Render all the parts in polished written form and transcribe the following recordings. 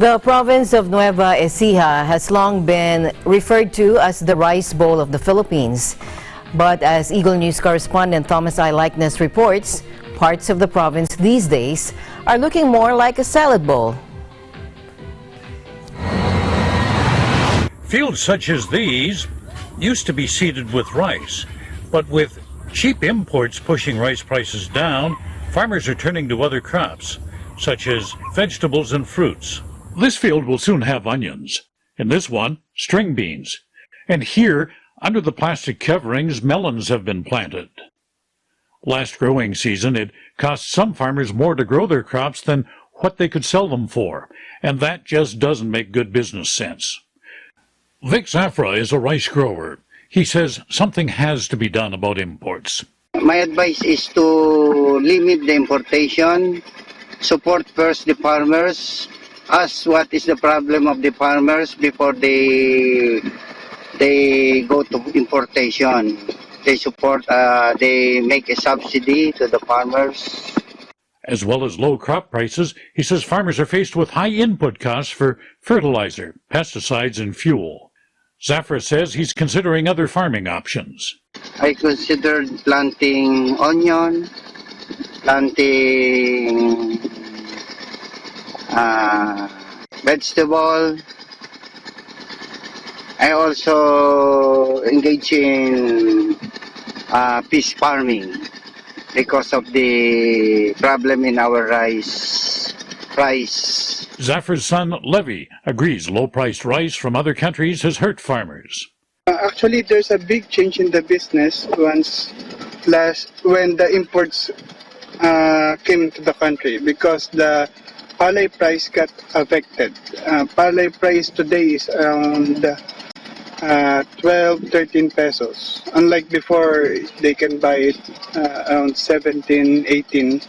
The province of Nueva Ecija has long been referred to as the Rice Bowl of the Philippines. But as Eagle News correspondent Thomas I. Likeness reports, parts of the province these days are looking more like a salad bowl. Fields such as these used to be seeded with rice, but with cheap imports pushing rice prices down, farmers are turning to other crops, such as vegetables and fruits. This field will soon have onions. In this one, string beans. And here, under the plastic coverings, melons have been planted. Last growing season, it cost some farmers more to grow their crops than what they could sell them for, and that just doesn't make good business sense. Vic Zafra is a rice grower. He says something has to be done about imports. My advice is to limit the importation, support first the farmers, ask what is the problem of the farmers before they go to importation. They make a subsidy to the farmers. As well as low crop prices, he says farmers are faced with high input costs for fertilizer, pesticides, and fuel. Zafra says he's considering other farming options. I considered planting onion, planting vegetable. I also engage in fish farming because of the problem in our rice price. Zafra's son, Levy, agrees low-priced rice from other countries has hurt farmers. Actually, there's a big change in the business when the imports came to the country because the palay price got affected. Palay price today is around 12, 13 pesos. Unlike before, they can buy it around 17, 18.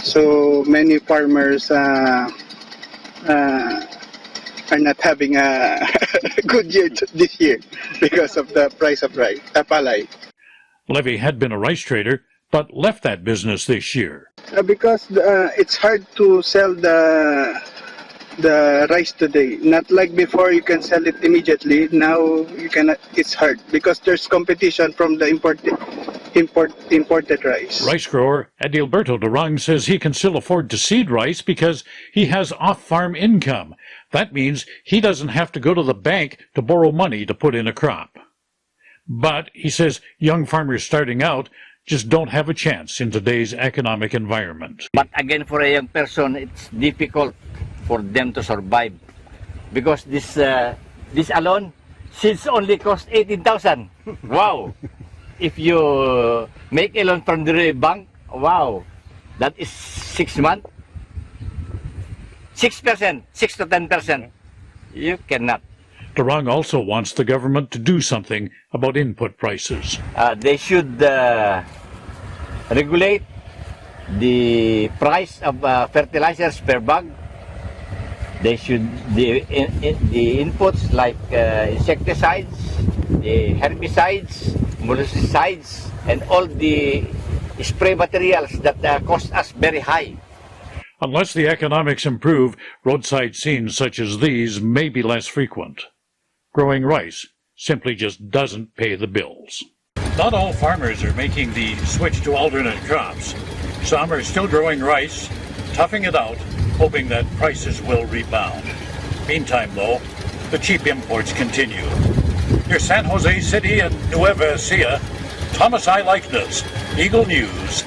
So many farmers are not having a good year this year because of the price of rice, palay. Levy had been a rice trader, but left that business this year. Because it's hard to sell the rice today. Not like before, you can sell it immediately. Now you cannot. It's hard because there's competition from the imported rice. Rice grower Adilberto Durang says he can still afford to seed rice because he has off-farm income. That means he doesn't have to go to the bank to borrow money to put in a crop. But he says young farmers starting out just don't have a chance in today's economic environment. But again, for a young person, it's difficult for them to survive because this alone, seeds only cost 18,000. Wow! If you make a loan from the bank, wow, that is 6 months. 6%, 6 to 10%. You cannot. Durang also wants the government to do something about input prices. They should regulate the price of fertilizers per bag. They should the inputs like insecticides, the herbicides, molluscicides, and all the spray materials that cost us very high. Unless the economics improve, roadside scenes such as these may be less frequent. Growing rice simply just doesn't pay the bills. Not all farmers are making the switch to alternate crops. Some are still growing rice, toughing it out, hoping that prices will rebound. Meantime, though, the cheap imports continue. Near San Jose City and Nueva Ecija, Thomas I. Likeness, Eagle News.